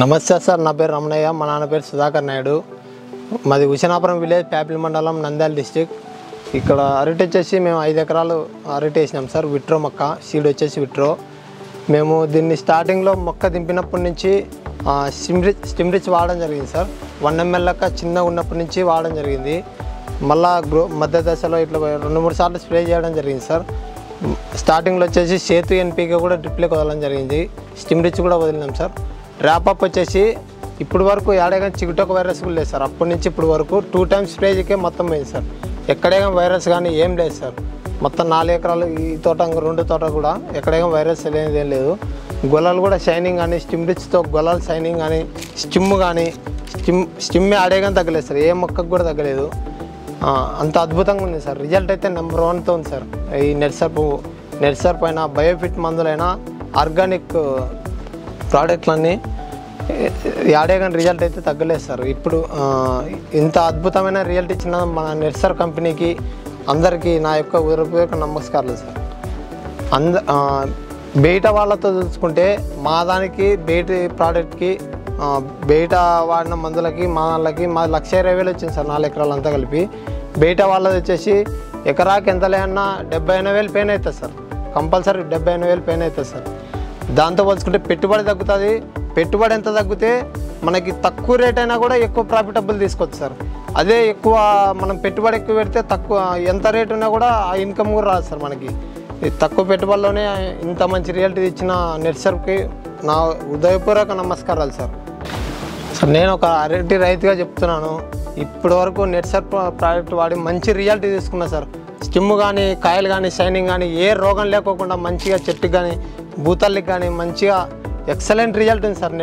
నమస్తే సార్, నా పేరు రమణయ్య, మా నాన్న పేరు సుధాకర్ నాయుడు. మాది హుసేనాపురం విలేజ్, ప్యాపిల్ మండలం, నంద్యాల డిస్టిక్. ఇక్కడ అరటి వచ్చేసి మేము 5 ఎకరాలు అరటి వేసినాం సార్. విట్రో మొక్క సీడ్ వచ్చేసి విట్రో. మేము దీన్ని స్టార్టింగ్లో మొక్క దింపినప్పటి నుంచి స్టిమ్రిచ్ వాడడం జరిగింది సార్. 1 ml లెక్క చిన్నగా ఉన్నప్పటి నుంచి వాడడం జరిగింది. మళ్ళా మధ్య దశలో ఇట్లా 2-3 సార్లు స్ప్రే చేయడం జరిగింది సార్. స్టార్టింగ్లో వచ్చేసి సేతు ఎన్పీకే కూడా డ్రిప్లోకి వదలడం జరిగింది. స్టిమ్రిచ్ కూడా వదిలినాం సార్. ర్యాపప్ వచ్చేసి ఇప్పుడు వరకు ఏడేగా చిగుటొక వైరస్ కూడా లేదు సార్. అప్పటి నుంచి ఇప్పుడు వరకు 2 times స్ప్రేకే మొత్తం పోయింది సార్. ఎక్కడేగా వైరస్ కానీ ఏం లేదు సార్. మొత్తం 4 ఎకరాలు ఈ తోట 2 తోట కూడా ఎక్కడేగా వైరస్ అనేది ఏం లేదు. గొల్లలు కూడా షైనింగ్ కానీ, స్టిమ్రిచ్తో గొల్లలు షైనింగ్ కానీ, స్టిమ్ కానీ స్టిమ్ ఆడేగా తగ్గలేదు సార్. ఏ మొక్కకు కూడా తగ్గలేదు. అంత అద్భుతంగా ఉంది సార్. రిజల్ట్ అయితే నెంబర్ 1తో ఉంది సార్. ఈ నెట్సర్ప్ అయినా, బయోఫిట్ మందులైనా, ఆర్గానిక్ ప్రోడక్ట్లన్నీ యాడేగా రిజల్ట్ అయితే తగ్గలేదు సార్. ఇప్పుడు ఇంత అద్భుతమైన రిజల్ట్ ఇచ్చిన మన నెట్సర్ కంపెనీకి అందరికీ నా యొక్క హృదయపూర్వక నమస్కారాలు సార్. బయట వాళ్ళతో చూసుకుంటే మా దానికి బయట ప్రోడక్ట్కి బయట వాడిన మందులకి మా దానికి 1,20,000 వచ్చింది సార్. 4 ఎకరాలు అంతా కలిపి. బయట వాళ్ళది వచ్చేసి ఎకరాకి ఎంత లేదన్నా 78,000 పెయిన్ అవుతుంది సార్. కంపల్సరీ 78,000 పెయిన్ అవుతుంది సార్. దాంతో పోల్చుకుంటే పెట్టుబడి తగ్గుతుంది. పెట్టుబడి ఎంత తగ్గితే మనకి తక్కువ రేట్ అయినా కూడా ఎక్కువ ప్రాఫిటబుల్ తీసుకోవచ్చు సార్. అదే ఎక్కువ మనం పెట్టుబడి ఎక్కువ పెడితే తక్కువ ఎంత రేట్ ఉన్నా కూడా ఆ ఇన్కమ్ కూడా రాదు సార్. మనకి తక్కువ పెట్టుబడిలోనే ఇంత మంచి రిజల్ట్ ఇచ్చిన నెట్సర్కి నా హృదయపూర్వక నమస్కారాలు సార్. సార్ నేను ఒక అరటి రైతుగా చెప్తున్నాను. ఇప్పటి వరకు నెట్సర్ ప్రోడక్ట్ వాడి మంచి రిజల్ట్ తీసుకున్నా సార్. స్టిమ్ కానీ, కాయలు కానీ, షైనింగ్ కానీ ఏ రోగం లేకోకుండా మంచిగా చెట్టుకి కానీ, భూతల్లికి కానీ మంచిగా ఎక్సలెంట్ రిజల్ట్ ఉంది సార్.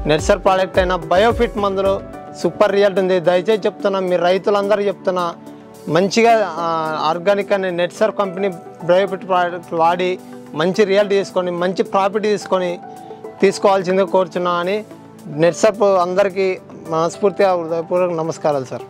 నెట్సర్ ప్రోడక్ట్ అయినా, బయోఫిట్ మందులు సూపర్ రిజల్ట్ ఉంది. దయచేసి చెప్తున్నా, మీ రైతులందరూ చెప్తున్నా, మంచిగా ఆర్గానిక్ అనే నెట్సర్ కంపెనీ బయోఫిట్ ప్రోడక్ట్ వాడి మంచి రిజల్ట్ తీసుకొని మంచి ప్రాఫిట్ తీసుకోవాల్సిందిగా కోరుచున్నా అని నెట్సర్ అందరికీ మనస్ఫూర్తిగా హృదయపూర్వక నమస్కారాలు సార్.